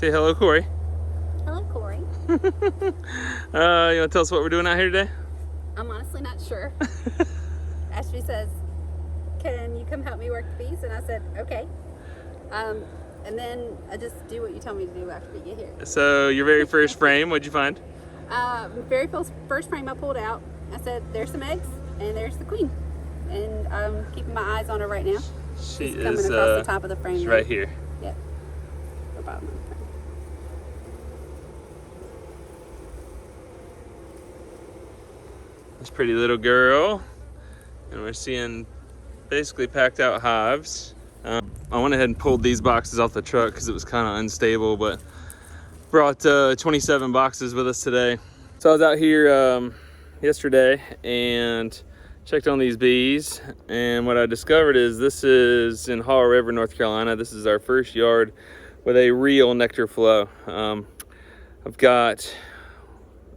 Say hello, Corey. Hello, Corey. You want to tell us what we're doing out here today? I'm honestly not sure. Ashley says, can you come help me work the bees? And I said, okay. And then I just do what you tell me to do after we get here. So your very first frame, what'd you find? Very first frame I pulled out, I said, there's some eggs and there's the queen. And I'm keeping my eyes on her right now. She's coming across the top of the frame. She's right here. Yep. The bottom of the frame. This pretty little girl. And we're seeing basically packed out hives. I went ahead and pulled these boxes off the truck because it was kind of unstable, but brought 27 boxes with us today. So I was out here yesterday and checked on these bees, and what I discovered is this is in Haw River, North Carolina. This is our first yard with a real nectar flow. I've got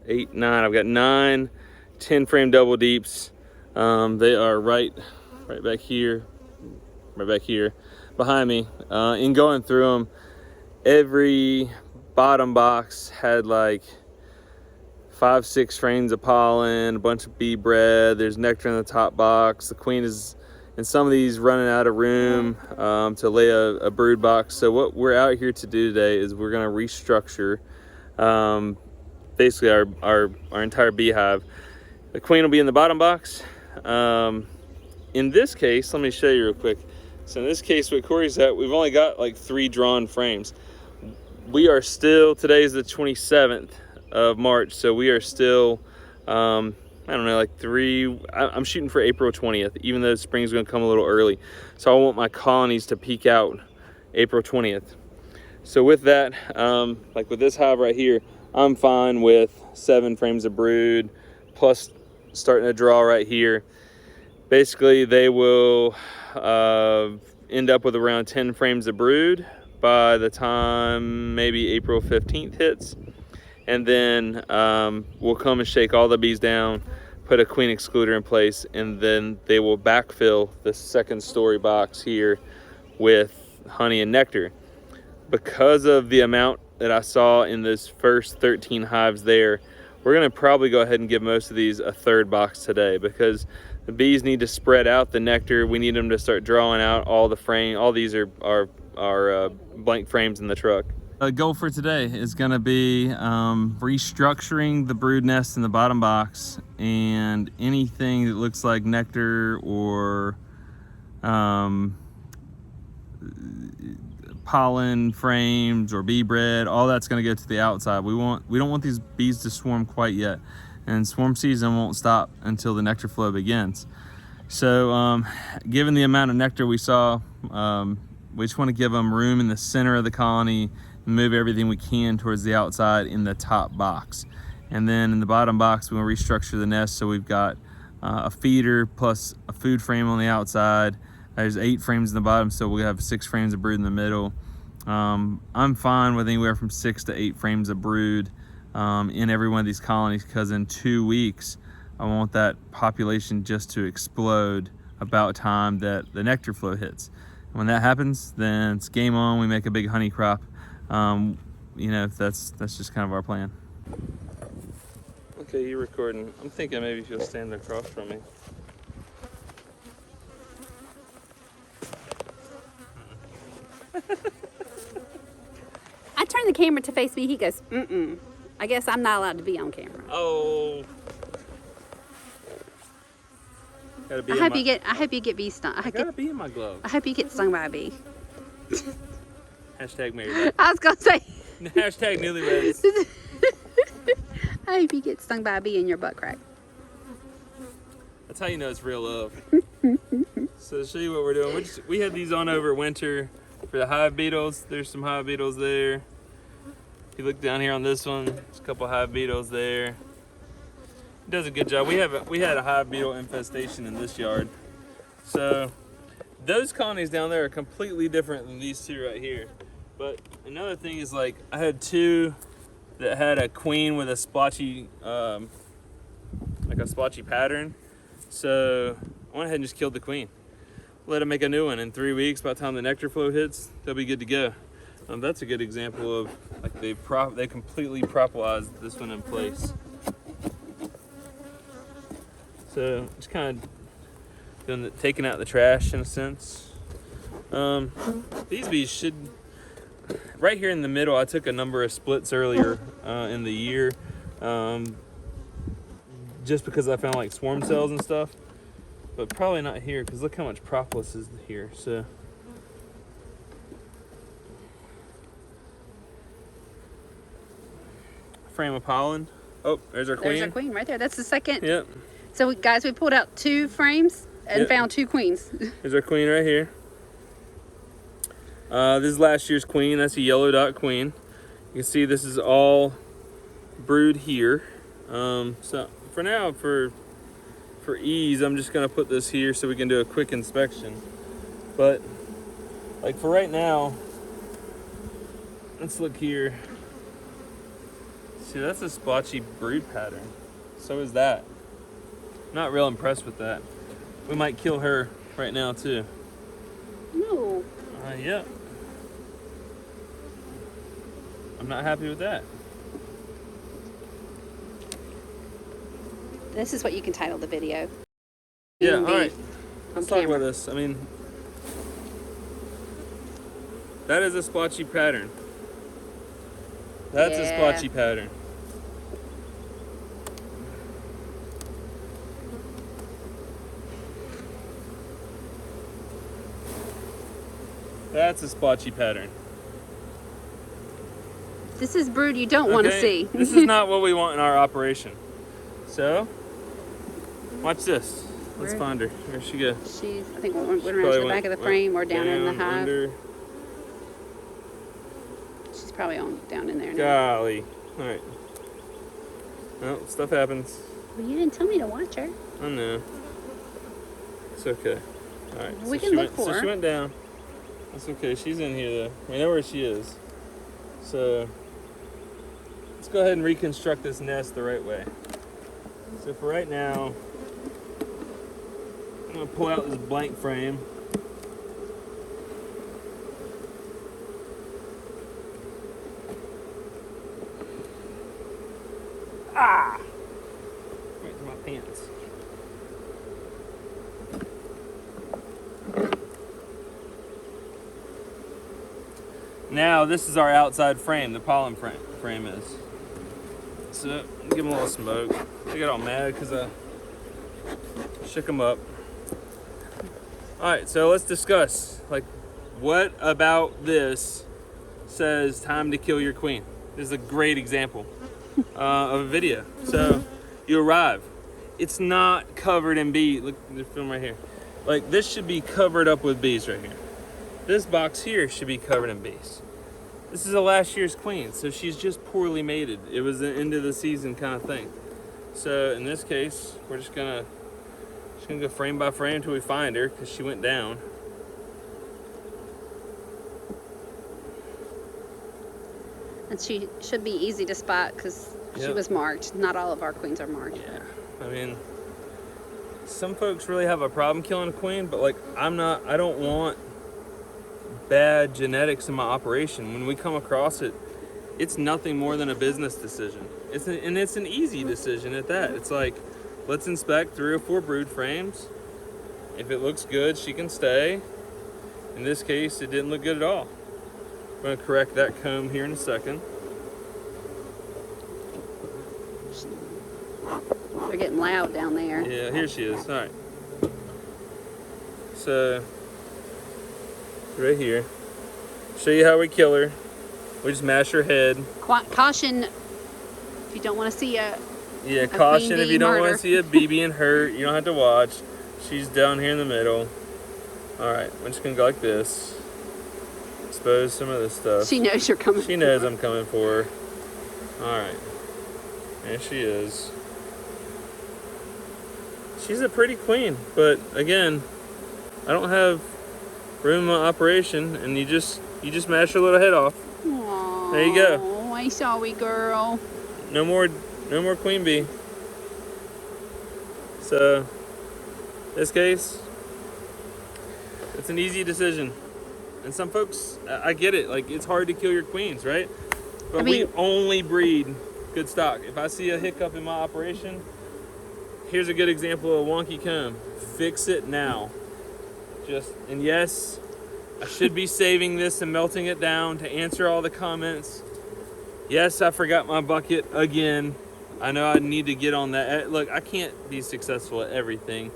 9 10 frame double deeps. They are right back here behind me. In going through them, every bottom box had like 5-6 frames of pollen, a bunch of bee bread. There's nectar in the top box. The queen is in some of these running out of room to lay a brood box. So what we're out here to do today is we're going to restructure basically our entire beehive. The queen will be in the bottom box. In this case, let me show you real quick. So in this case, what Corey's at, we've only got like 3 drawn frames. We are still, today is the 27th of March, so we are still, I don't know, like I'm shooting for April 20th, even though spring's gonna come a little early. So I want my colonies to peak out April 20th. So with that, like with this hive right here, I'm fine with 7 frames of brood, plus starting to draw right here. Basically, they will end up with around 10 frames of brood by the time maybe April 15th hits. And then we'll come and shake all the bees down, put a queen excluder in place, and then they will backfill the second story box here with honey and nectar. Because of the amount that I saw in those first 13 hives there, we're gonna probably go ahead and give most of these a 3rd box today, because the bees need to spread out the nectar. We need them to start drawing out all the frame. All these are blank frames in the truck. The goal for today is gonna be restructuring the brood nest in the bottom box, and anything that looks like nectar or pollen frames or bee bread, all that's going to go to the outside. We don't want these bees to swarm quite yet, and swarm season won't stop until the nectar flow begins. So given the amount of nectar we saw, we just want to give them room in the center of the colony and move everything we can towards the outside in the top box. And then in the bottom box, we'll restructure the nest, so we've got a feeder plus a food frame on the outside. There's 8 frames in the bottom, so we'll have 6 frames of brood in the middle. I'm fine with anywhere from 6 to 8 frames of brood in every one of these colonies, because in 2 weeks, I want that population just to explode about time that the nectar flow hits. And when that happens, then it's game on. We make a big honey crop. You know, that's just kind of our plan. Okay, you're recording. I'm thinking maybe if you'll stand across from me. I turn the camera to face me. He goes, I guess I'm not allowed to be on camera. Oh. I hope you get bee stung. I gotta be in my glove. I hope you get stung by a bee. Hashtag married. I was gonna say. Hashtag newlyweds. I hope you get stung by a bee in your butt crack. That's how you know it's real love. So to show you what we're doing, we had these on over winter for the hive beetles. There's some hive beetles there. If you look down here on this one, there's a couple hive beetles there. It does a good job. We had a hive beetle infestation in this yard. So those colonies down there are completely different than these 2 right here. But another thing is, like, I had 2 that had a queen with a splotchy, like a splotchy pattern. So I went ahead and just killed the queen. Let them make a new one in 3 weeks. By the time the nectar flow hits, they'll be good to go. That's a good example of like they completely propolized this one in place. So just kind of taking out the trash in a sense. These bees should, right here in the middle, I took a number of splits earlier in the year, just because I found like swarm cells and stuff, but probably not here because look how much propolis is here. So frame of pollen. Oh, there's our queen. There's our queen right there. That's the second. Yep. So guys, we pulled out 2 frames and found 2 queens. There's our queen right here. This is last year's queen. That's a yellow dot queen. You can see this is all brood here. So for now, for ease, I'm just gonna put this here so we can do a quick inspection. But like for right now, let's look here. See, that's a splotchy brood pattern. So is that. Not real impressed with that. We might kill her right now too. No. Yeah. I'm not happy with that. This is what you can title the video. Yeah, Queen all right. bee Let's on talk about camera. this. I mean, that is a splotchy pattern. That's a Yeah. splotchy pattern. That's a splotchy pattern. This is brood you don't want to see. This is not what we want in our operation. So, watch this. Let's Where- find her. Where'd she go? She's, I think, went around to Probably the back of the went frame or down in the hive. under. She's probably down in there now. Golly. All right. Well, stuff happens. Well, you didn't tell me to watch her. I know. It's okay. All right. We can she look went, for So her. she went down. That's okay. She's in here though. We know where she is. So let's go ahead and reconstruct this nest the right way. So for right now, I'm gonna pull out this blank frame. Ah! Right to my pants. Now this is our outside frame, the pollen frame is. So give them a little smoke. They got all mad because I shook them up. All right, so let's discuss. Like, what about this says time to kill your queen? This is a great example of a video. So you arrive. It's not covered in bees. Look, the film right here. Like this should be covered up with bees right here. This box here should be covered in bees. This is a last year's queen, so she's just poorly mated. It was an end of the season kind of thing. So in this case, we're just gonna go frame by frame until we find her because she went down. And she should be easy to spot because she Yep. was marked. Not all of our queens are marked. Yeah, I mean, some folks really have a problem killing a queen, but like I don't want bad genetics in my operation. When we come across it, it's nothing more than a business decision. It's an easy decision at that. It's like, let's inspect 3 or 4 brood frames. If it looks good, she can stay. In this case, it didn't look good at all. I'm going to correct that comb here in a second. They're getting loud down there. Yeah, here she is. All right. So, right here. Show you how we kill her. We just mash her head. Caution if you don't want to see a Yeah, queen caution if bee you don't want murder. to see a bee being hurt. You don't have to watch. She's down here in the middle. All right, I'm just gonna go like this. Expose some of this stuff. She knows you're coming. She knows I'm coming for her. All right, there she is. She's a pretty queen, but again, I don't have room in my operation, and you just mash her little head off. Aww, There you go. Oh, I saw we girl. No more queen bee. So, in this case, it's an easy decision. And some folks, I get it, like it's hard to kill your queens, right? But I mean, we only breed good stock. If I see a hiccup in my operation, here's a good example of a wonky comb. Fix it now. And yes, I should be saving this and melting it down to answer all the comments. Yes, I forgot my bucket again. I know I need to get on that. Look, I can't be successful at everything.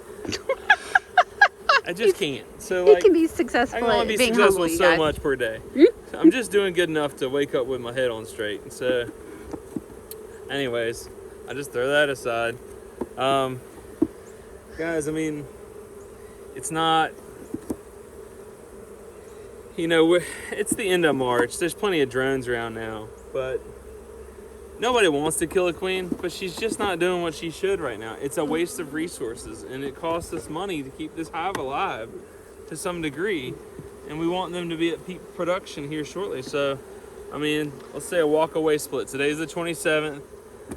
I just can't. So you like, can be I successful can only at be being successful humble, you so guys. much per day. I'm just doing good enough to wake up with my head on straight. So, anyways, I just throw that aside. Guys, I mean, it's not, it's the end of March. There's plenty of drones around now, but nobody wants to kill a queen, but she's just not doing what she should right now. It's a waste of resources, and it costs us money to keep this hive alive to some degree, and we want them to be at peak production here shortly. So, I mean, let's say a walk-away split. Today's the 27th.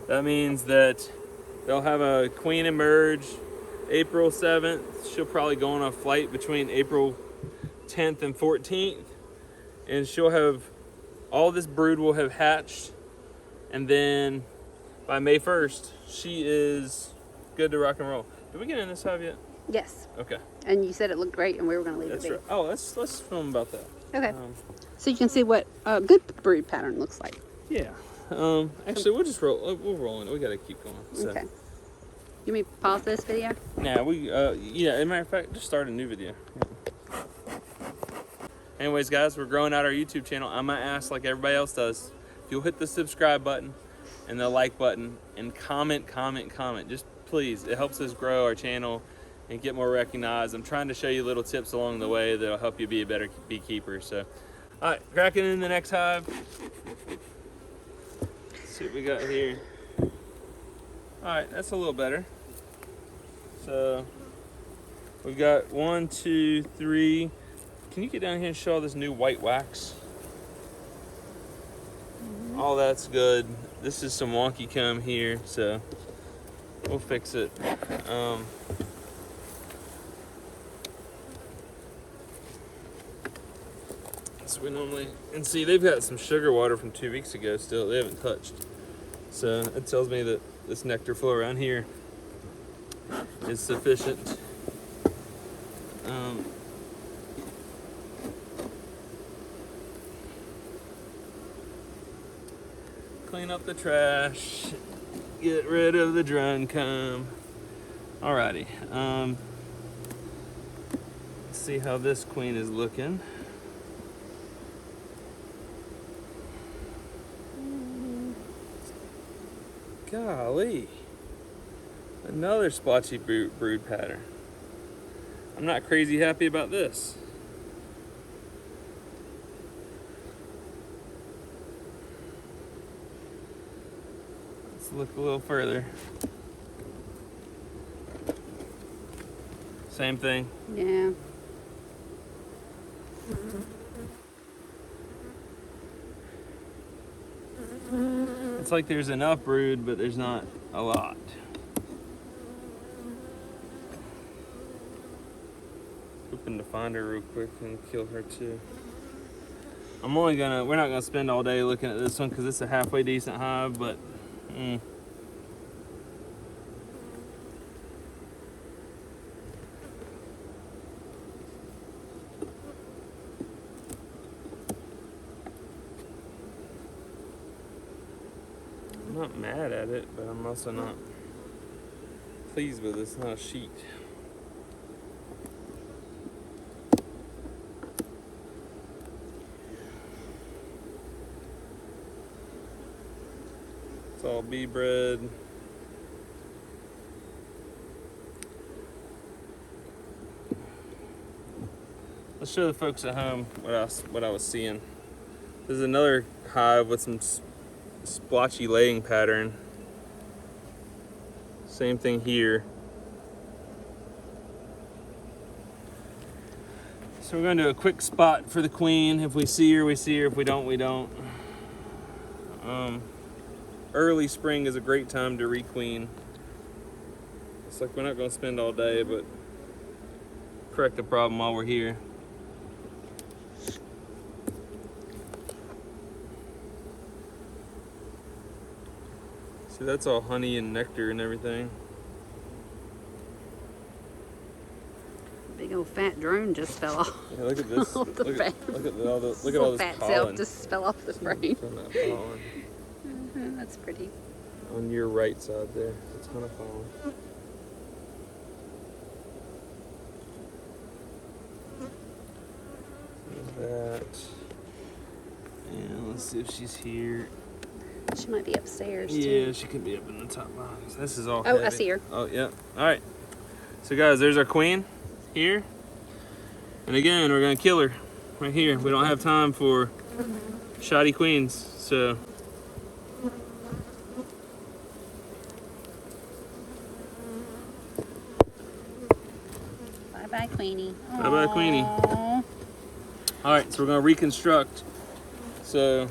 That means that they'll have a queen emerge April 7th. She'll probably go on a flight between April 10th and 14th, and she'll have, all this brood will have hatched, and then by May 1st, she is good to rock and roll. Did we get in this hive yet? Yes. Okay. And you said it looked great, and we were going to leave That's it be. right. Oh, let's film about that. Okay. So you can see what a good brood pattern looks like. Yeah. Actually, we'll just roll. We'll roll it. We gotta keep going. So. Okay. You may pause this video? Nah, yeah, as a matter of fact, just start a new video. Yeah. Anyways, guys, we're growing out our YouTube channel. I might ask like everybody else does. If you'll hit the subscribe button and the like button and comment. Just please, it helps us grow our channel and get more recognized. I'm trying to show you little tips along the way that'll help you be a better beekeeper. So, all right, cracking in the next hive. Let's see what we got here. All right, that's a little better. So we've got 1, 2, 3. Can you get down here and show all this new white wax? All that's good. This is some wonky comb here, so we'll fix it. So we normally, and see, they've got some sugar water from 2 weeks ago still. They haven't touched. So it tells me that this nectar flow around here is sufficient. Clean up the trash, get rid of the drone comb. Alrighty, let's see how this queen is looking. Golly, another splotchy brood pattern. I'm not crazy happy about this. Let's look a little further. Same thing. Yeah. It's like there's enough brood, but there's not a lot. Hoping to find her real quick and kill her too. we're not gonna spend all day looking at this one because it's a halfway decent hive, but I'm not mad at it, but I'm also not pleased with it. It's not a sheet. It's all bee bread. Let's show the folks at home what I was seeing. There's another hive with some splotchy laying pattern. Same thing here. So we're going to do a quick spot for the queen. If we see her, we see her. If we don't, we don't. Early spring is a great time to requeen. It's like we're not going to spend all day, but correct the problem while we're here. See, that's all honey and nectar and everything. Big old fat drone just fell off. Yeah, look at this. Off the frame. Look at all the look at Little all this fat pollen. self just fell off the frame. From that pollen. That's pretty. On your right side there, a ton of pollen. There's that. And let's see if she's here. She might be upstairs Yeah, too. she could be up in the top box. This is all Oh, I heavy. see her. Oh, yeah. All right. So, guys, there's our queen here. And again, we're going to kill her right here. We don't have time for shoddy queens. So, Bye-bye, Queenie. bye-bye, Queenie. Aww. all right, so we're going to reconstruct. So,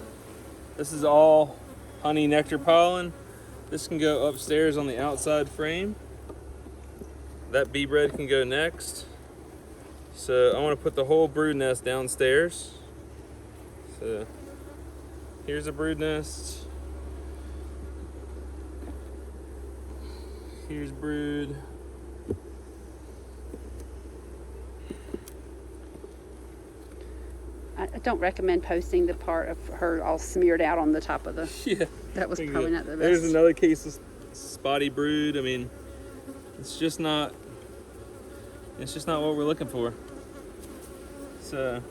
this is all honey, nectar, pollen. This can go upstairs on the outside frame. That bee bread can go next. So I want to put the whole brood nest downstairs. So here's a brood nest. Here's brood. I don't recommend posting the part of her all smeared out on the top of the. Yeah. That was probably not the best. There's another case of spotty brood. I mean, it's just not what we're looking for. So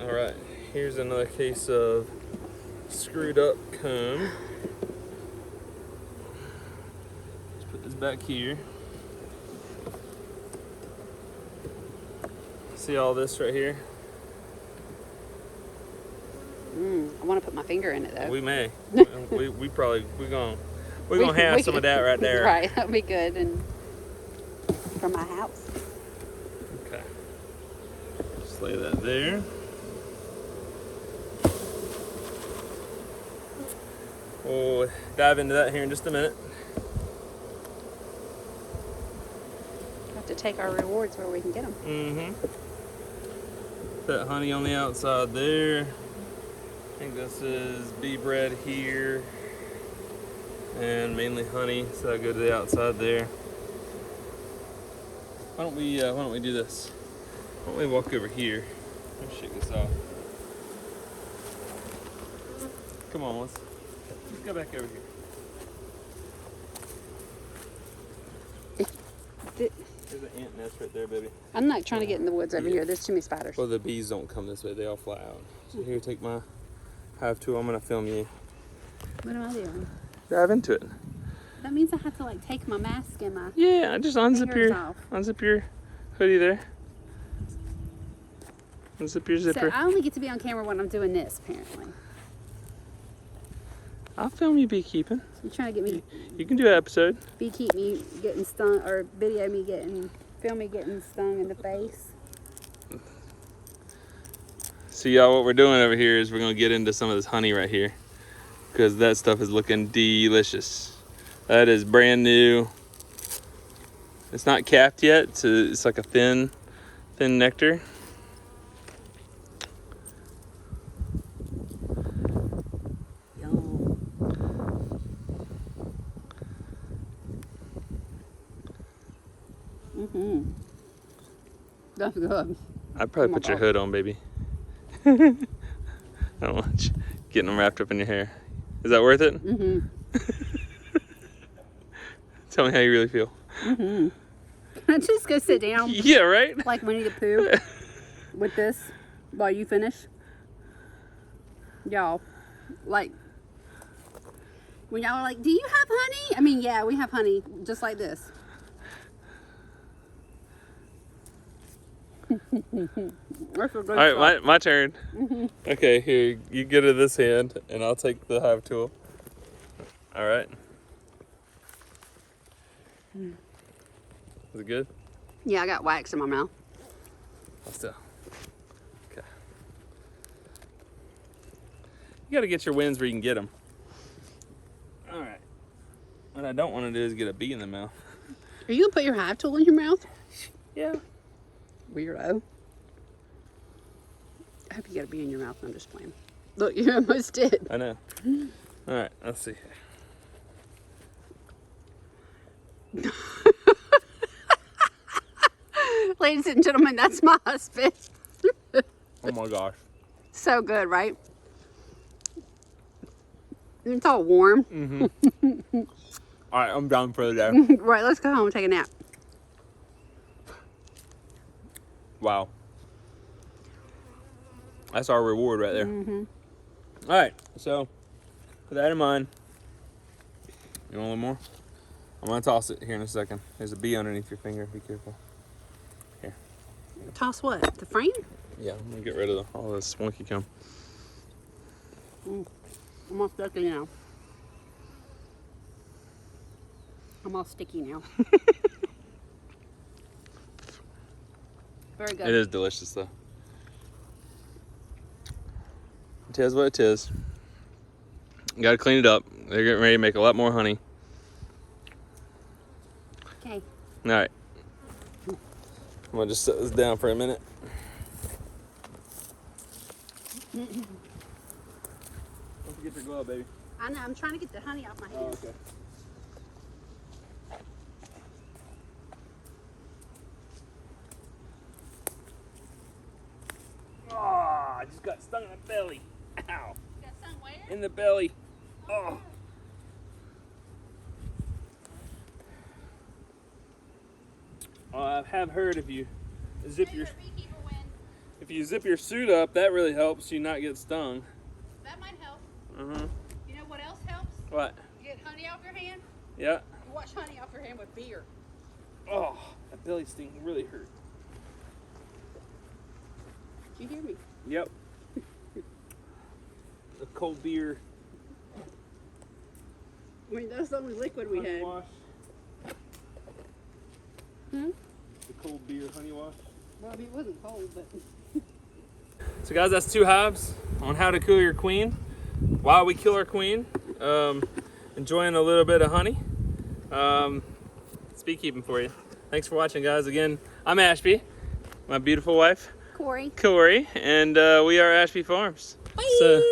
all right, here's another case of screwed up comb. Let's put this back here. See all this right here? I want to put my finger in it though. We may. we're gonna have some of that right there. Right, that'd be good and from my house. Okay. Just lay that there. We'll dive into that here in just a minute. Have to take our rewards where we can get them. Mm-hmm. That honey on the outside there. I think this is bee bread here. And mainly honey, so that'll go to the outside there. Why don't we do this? Why don't we walk over here? Let's shake this off. Come on, let's go back over here. There's an ant nest right there, baby. I'm not trying to get in the woods over here. There's too many spiders. Well, the bees don't come this way. They all fly out. So here, take my hive tool. I'm gonna film you. What am I doing? Dive into it. That means I have to like take my mask and my Yeah, just unzip fingers your off. hoodie there. Unzip your So zipper. I only get to be on camera when I'm doing this, apparently. I'll film you beekeeping. You're trying to get me, You can do an episode. keep me getting stung, or video me film me getting stung in the face. So y'all, what we're doing over here is we're gonna get into some of this honey right here, because that stuff is looking delicious. That is brand new. It's not capped yet, so it's like a thin nectar. Yum. That's good. I'd probably Oh my put your God. hood on, baby. I don't want you getting them wrapped up in your hair. Is that worth it? Tell me how you really feel. Can I just go sit down Yeah, right? like Winnie the Pooh with this while you finish? Y'all, like, when y'all are like, do you have honey? I mean, yeah, we have honey just like this. That's a good All right, stuff. my turn. Okay, here, you get it this hand, and I'll take the hive tool. All right. Is it good? Yeah, I got wax in my mouth. Still. Okay. You got to get your wins where you can get them. All right. What I don't want to do is get a bee in the mouth. Are you gonna put your hive tool in your mouth? Yeah. Weirdo. I hope you got a bee in your mouth. I'm just playing. Look, you almost did. I know. All right, let's see. Ladies and gentlemen, that's my husband. Oh my gosh. So good, right? It's all warm. Mm-hmm. All right, I'm down for the day. Right, let's go home and take a nap. Wow. That's our reward right there. Mm-hmm. All right, so with that in mind, you want a little more? I'm gonna toss it here in a second. There's a bee underneath your finger. Be careful. Here. Toss what? The frame? Yeah, I'm gonna get rid of all this smoky cum. I'm all sticky now. I'm all sticky now. Very good. It is delicious though. It is what it is. You gotta clean it up. They're getting ready to make a lot more honey. Okay. All right. I'm gonna just set this down for a minute. Don't forget your glove, baby. I know. I'm trying to get the honey off my hands. Oh, okay. Oh, I just got stung in the belly. Ow. You got some where? In the belly. Oh. I have heard if you zip your Beekeeper win. if you zip your suit up, that really helps you not get stung. That might help. Uh-huh. You know what else helps? What? You get honey off your hand. Yeah. You wash honey off your hand with beer. Oh, that belly sting really hurt. Did you hear me? Yep. The cold beer. I mean, that's the only liquid we Honey had. wash. Hmm? The cold beer honey wash. Well, I mean, it wasn't cold, but. So guys, that's 2 hives on how to kill your queen. While we kill our queen, enjoying a little bit of honey. It's beekeeping for you. Thanks for watching, guys. Again, I'm Ashby, my beautiful wife, Corey, and we are Ashby Farms. Bye. So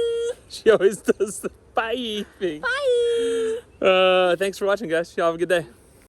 she always does the bye thing. Bye. Thanks for watching, guys. Y'all have a good day.